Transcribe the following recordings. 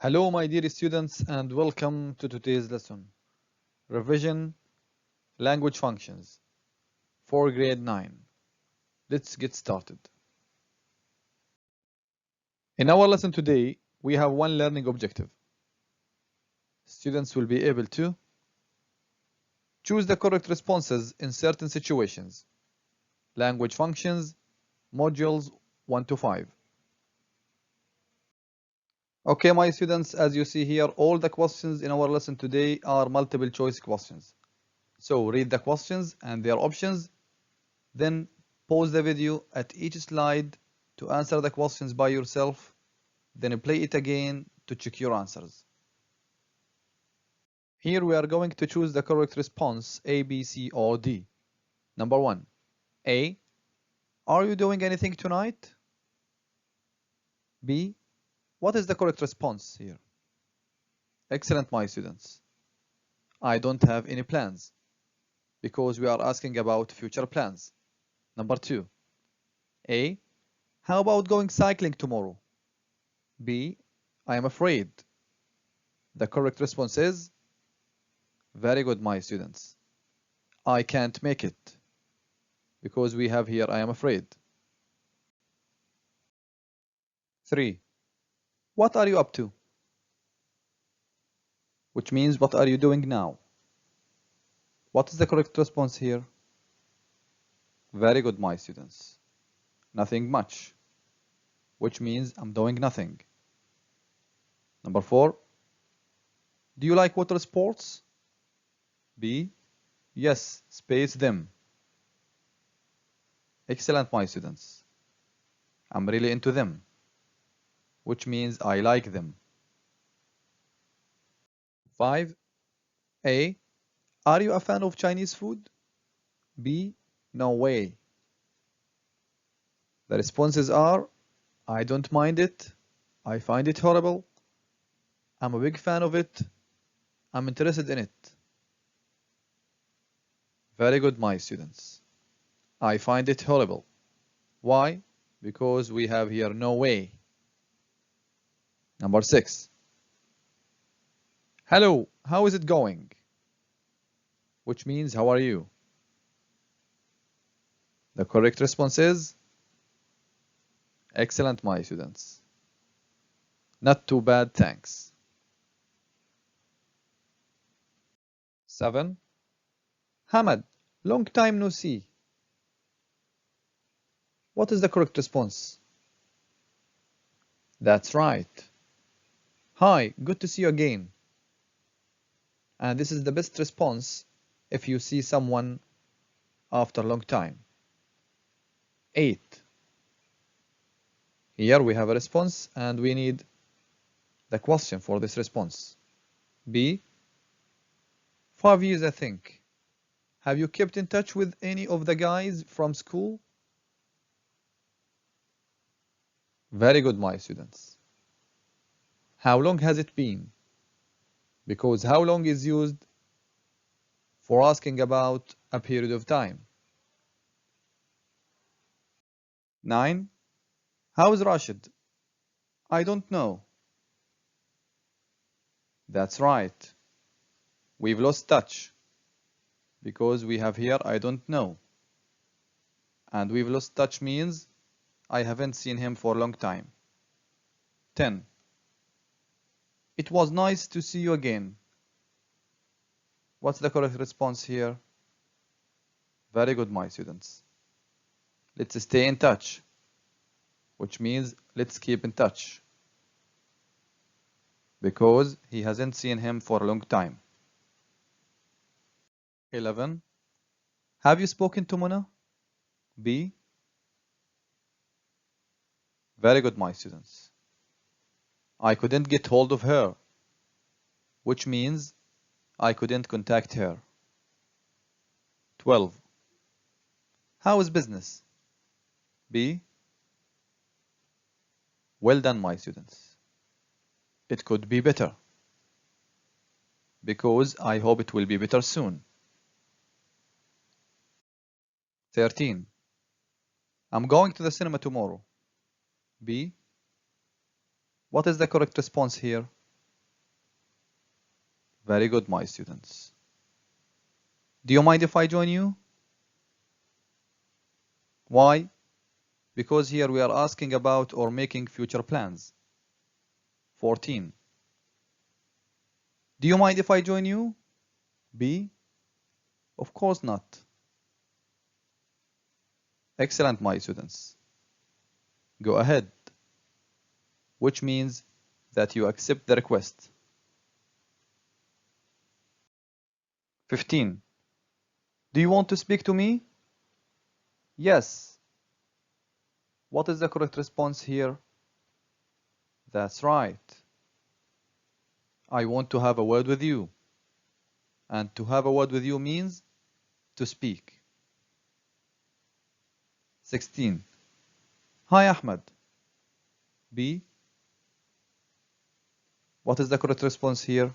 Hello, my dear students, and welcome to today's lesson. Revision Language Functions for Grade 9. Let's get started. In our lesson today, we have one learning objective. Students will be able to choose the correct responses in certain situations. Language functions, modules 1 to 5. Okay, my students, as you see here, all the questions in our lesson today are multiple choice questions. So read the questions and their options, then pause the video at each slide to answer the questions by yourself, then play it again to check your answers. Here we are going to choose the correct response A, B, C, or D. Number 1. A. Are you doing anything tonight? B. What is the correct response here? Excellent, my students. I don't have any plans because we are asking about future plans. Number 2. A. How about going cycling tomorrow? B. I am afraid. The correct response is very good, my students. I can't make it because we have here I am afraid. 3. What are you up to? Which means what are you doing now? What is the correct response here? Very good, my students. Nothing much, which means I'm doing nothing. Number 4. Do you like water sports? B. Yes, space them. Excellent, my students. I'm really into them, which means I like them. 5. A. Are you a fan of Chinese food? B. No way. The responses are I don't mind it, I find it horrible, I'm a big fan of it, I'm interested in it. Very good, my students. I find it horrible. Why? Because we have here no way. Number 6. Hello, how is it going? Which means how are you? The correct response is excellent, my students. Not too bad, thanks. 7. Hamad, long time no see. What is the correct response? That's right. Hi, good to see you again. And this is the best response if you see someone after a long time. 8. Here we have a response and we need the question for this response. B. 5 years, I think. Have you kept in touch with any of the guys from school? Very good, my students. How long has it been? Because how long is used for asking about a period of time. 9. How is Rashid? I don't know. That's right. We've lost touch because we have here I don't know. And we've lost touch means I haven't seen him for a long time. 10. It was nice to see you again. What's the correct response here? Very good, my students. Let's stay in touch, which means let's keep in touch because he hasn't seen him for a long time. 11. Have you spoken to Mona? B. Very good, my students. I couldn't get hold of her, which means I couldn't contact her. 12. How is business? B. Well done, my students. It could be better because I hope it will be better soon. 13. I'm going to the cinema tomorrow. B. What is the correct response here? Very good, my students. Do you mind if I join you? Why? Because here we are asking about or making future plans. 14. Do you mind if I join you? B. Of course not. Excellent, my students. Go ahead, which means that you accept the request. 15. Do you want to speak to me? Yes. What is the correct response here? That's right. I want to have a word with you. And to have a word with you means to speak. 16. Hi, Ahmed. B. What is the correct response here?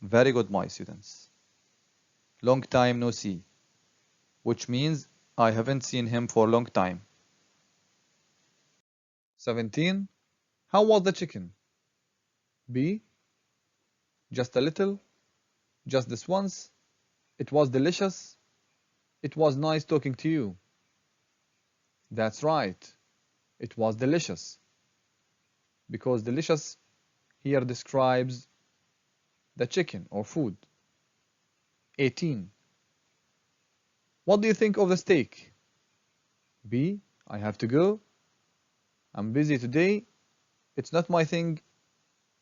Very good, my students. Long time no see, which means I haven't seen him for a long time. 17. How was the chicken? B. Just a little. Just this once. It was delicious. It was nice talking to you. That's right. It was delicious. Because delicious here describes the chicken or food. 18. What do you think of the steak? B. I have to go. I'm busy today. It's not my thing.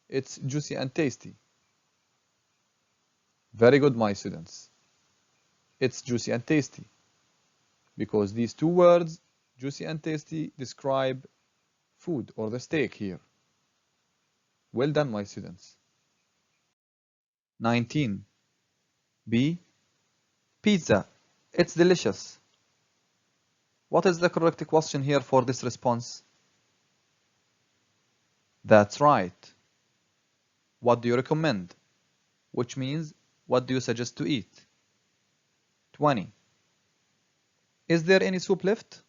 It's juicy and tasty. Very good, my students. It's juicy and tasty. Because these two words, juicy and tasty, describe food or the steak here. Well done, my students. 19. B. Pizza. It's delicious. What is the correct question here for this response? That's right. What do you recommend? Which means, what do you suggest to eat? 20. Is there any soup left?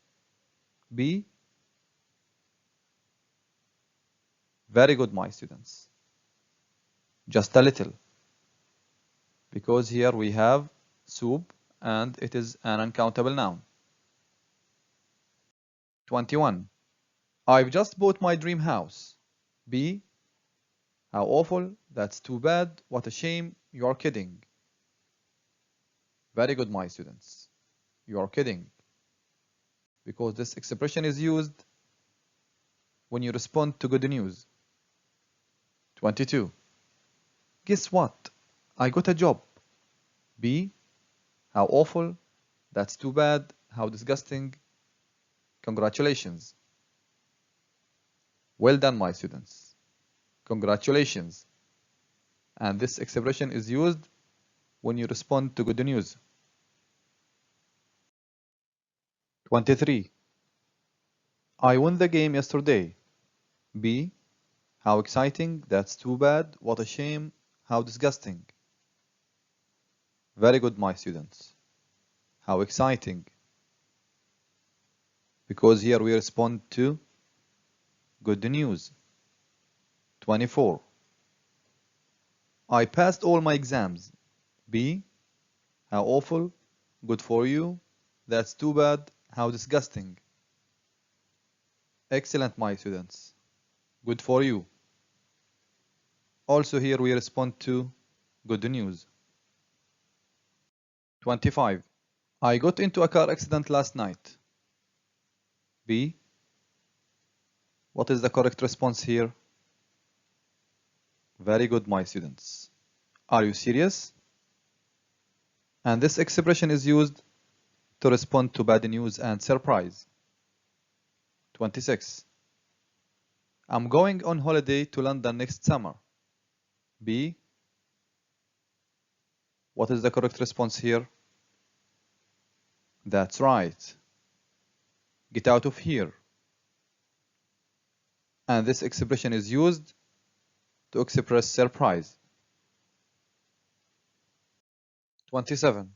B. Very good, my students. Just a little. Because here we have soup and it is an uncountable noun. 21. I've just bought my dream house. B. How awful. That's too bad. What a shame. You're kidding. Very good, my students. You are kidding. Because this expression is used when you respond to good news. 22. Guess what? I got a job. B. How awful. That's too bad. How disgusting. Congratulations. Well done, my students. Congratulations. And this expression is used when you respond to good news. 23. I won the game yesterday. B. How exciting. That's too bad. What a shame. How disgusting. Very good, my students. How exciting. Because here we respond to good news. 24. I passed all my exams. B. How awful. Good for you. That's too bad. How disgusting. Excellent, my students. Good for you. Also here we respond to good news. 25. I got into a car accident last night. B. What is the correct response here? Very good, my students. Are you serious? And this expression is used to respond to bad news and surprise. 26. I'm going on holiday to London next summer. B. What is the correct response here? That's right. Get out of here. And this expression is used to express surprise. 27.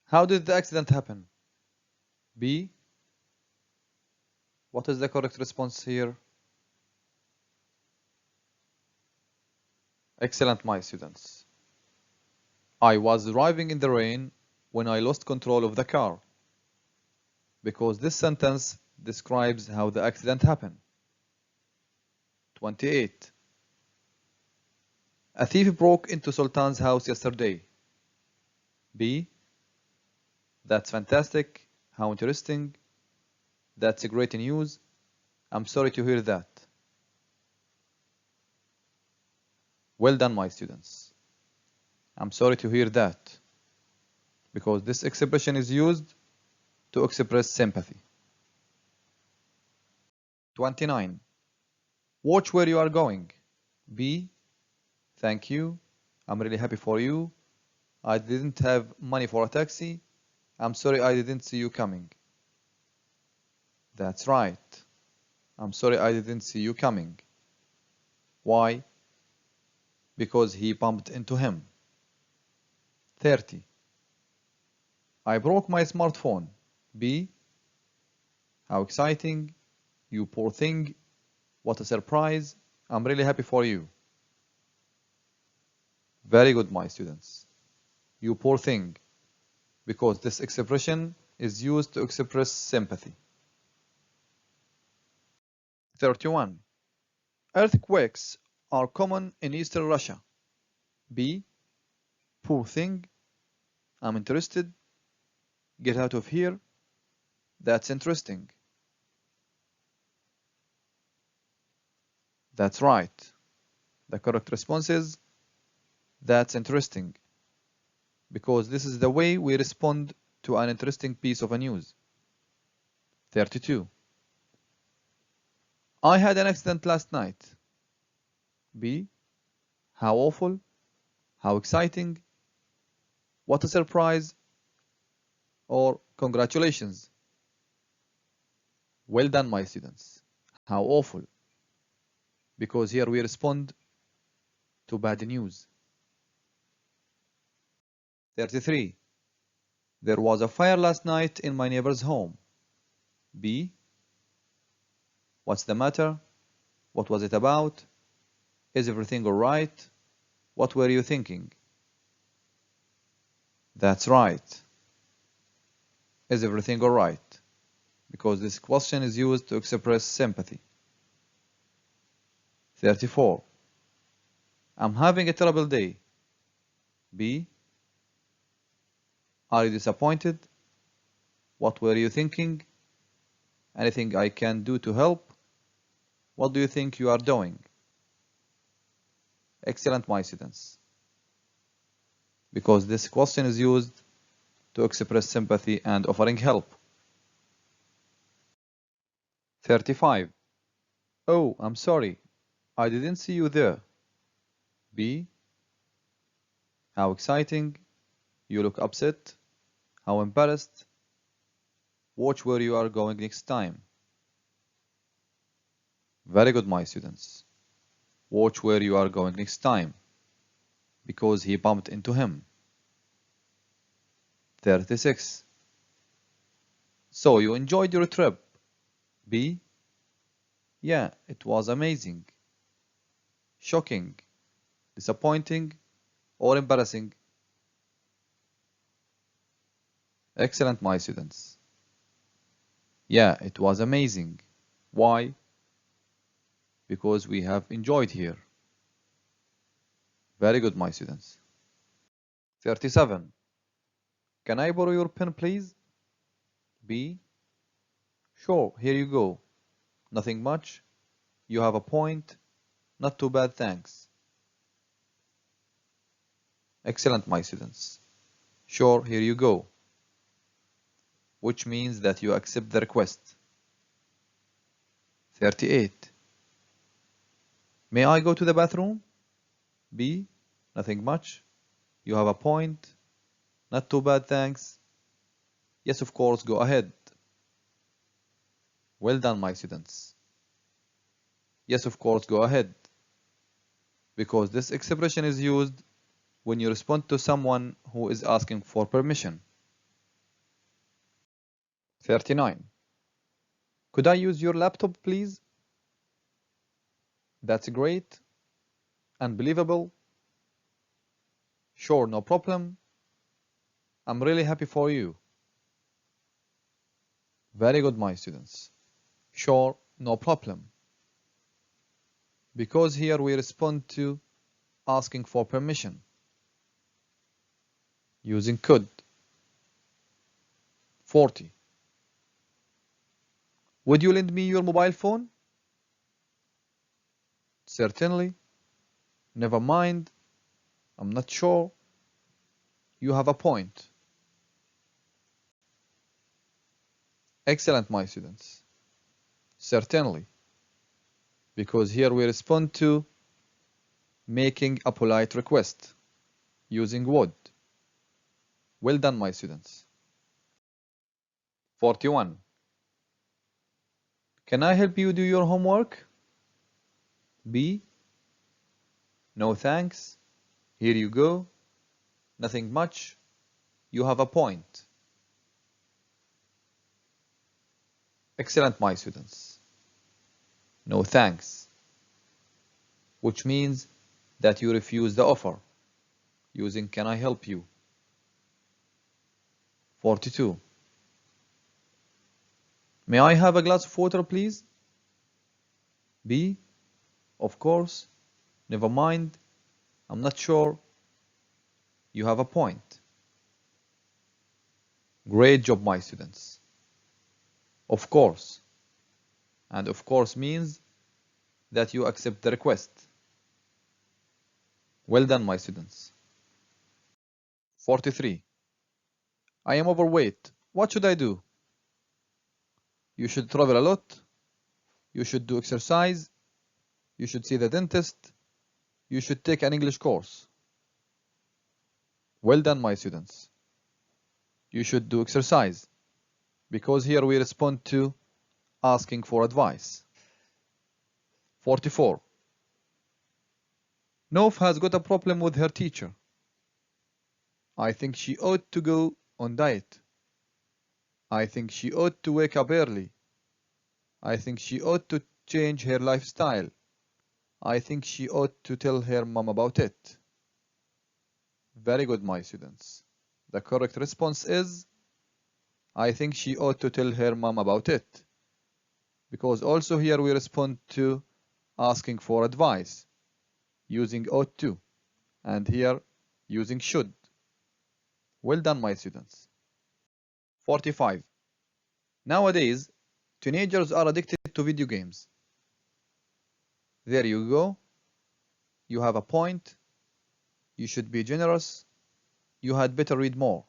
How did the accident happen? B. What is the correct response here? Excellent, my students. I was driving in the rain when I lost control of the car, because this sentence describes how the accident happened. 28. A thief broke into Sultan's house yesterday. B. That's fantastic. How interesting. That's great news. I'm sorry to hear that. Well done, my students. I'm sorry to hear that, because this expression is used to express sympathy. 29. Watch where you are going. B. Thank you. I'm really happy for you. I didn't have money for a taxi. I'm sorry I didn't see you coming. That's right. I'm sorry I didn't see you coming. Why? Because he bumped into him. 30. I broke my smartphone. B. How exciting. You poor thing. What a surprise. I'm really happy for you. Very good, my students. You poor thing, because this expression is used to express sympathy. 31. Earthquakes are common in Eastern Russia. B. Poor thing. I'm interested. Get out of here. That's interesting. That's right. The correct response is that's interesting, because this is the way we respond to an interesting piece of news. 32. I had an accident last night. B. How awful. How exciting. What a surprise. Or congratulations. Well done, my students. How awful, because here we respond to bad news. 33. There was a fire last night in my neighbor's home. B. What's the matter? What was it about? Is everything alright? What were you thinking? That's right. Is everything alright? Because this question is used to express sympathy. 34. I'm having a terrible day. B. Are you disappointed? What were you thinking? Anything I can do to help? What do you think you are doing? Excellent, my students. Because this question is used to express sympathy and offering help. 35. Oh, I'm sorry. I didn't see you there. B. How exciting. You look upset. How embarrassed. Watch where you are going next time. Very good, my students. Watch where you are going next time, because he bumped into him. 36. So you enjoyed your trip? B. Yeah, it was amazing. Shocking, disappointing, or embarrassing? Excellent, my students. Yeah, it was amazing. Why? Because we have enjoyed here. Very good, my students. 37. Can I borrow your pen, please? B. Sure, here you go. Nothing much. You have a point. Not too bad, thanks. Excellent, my students. Sure, here you go, which means that you accept the request. 38. May I go to the bathroom? B. Nothing much. You have a point. Not too bad, thanks. Yes, of course, go ahead. Well done, my students. Yes, of course, go ahead, because this expression is used when you respond to someone who is asking for permission. 39. Could I use your laptop, please? That's great. Unbelievable. Sure, no problem. I'm really happy for you. Very good, my students. Sure, no problem. Because here we respond to asking for permission using could. 40. Would you lend me your mobile phone? Certainly. Never mind. I'm not sure. You have a point. Excellent, my students. Certainly. Because here we respond to making a polite request using would. Well done, my students. 41. Can I help you do your homework? B. No thanks. Here you go. Nothing much. You have a point. Excellent, my students. No thanks. Which means that you refuse the offer using can I help you? 42. May I have a glass of water, please? B. Of course. Never mind. I'm not sure. You have a point. Great job, my students. Of course. And of course means that you accept the request. Well done, my students. 43. I am overweight. What should I do? You should travel a lot. You should do exercise. You should see the dentist. You should take an English course. Well done, my students. You should do exercise, because here we respond to asking for advice. 44. Nof has got a problem with her teacher. I think she ought to go on diet. I think she ought to wake up early. I think she ought to change her lifestyle. I think she ought to tell her mom about it. Very good, my students. The correct response is I think she ought to tell her mom about it. Because also here we respond to asking for advice using ought to, and here using should. Well done, my students. 45. Nowadays, teenagers are addicted to video games. There you go. You have a point. You should be generous. You had better read more.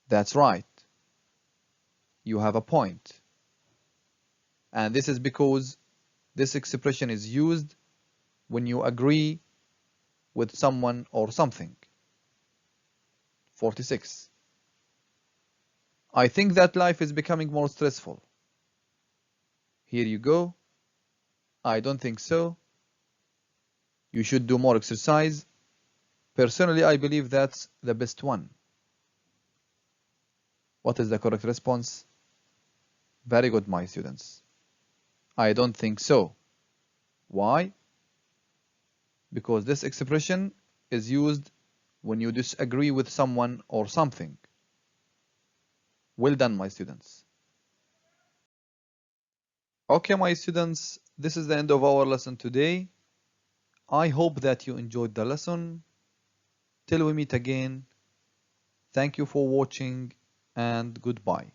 That's right. You have a point. And this is because this expression is used when you agree with someone or something. 46. I think that life is becoming more stressful. Here you go. I don't think so. You should do more exercise. Personally, I believe that's the best one. What is the correct response? Very good, my students. I don't think so. Why? Because this expression is used when you disagree with someone or something. Well done, my students. Okay, my students, this is the end of our lesson today. I hope that you enjoyed the lesson. Till we meet again, thank you for watching and goodbye.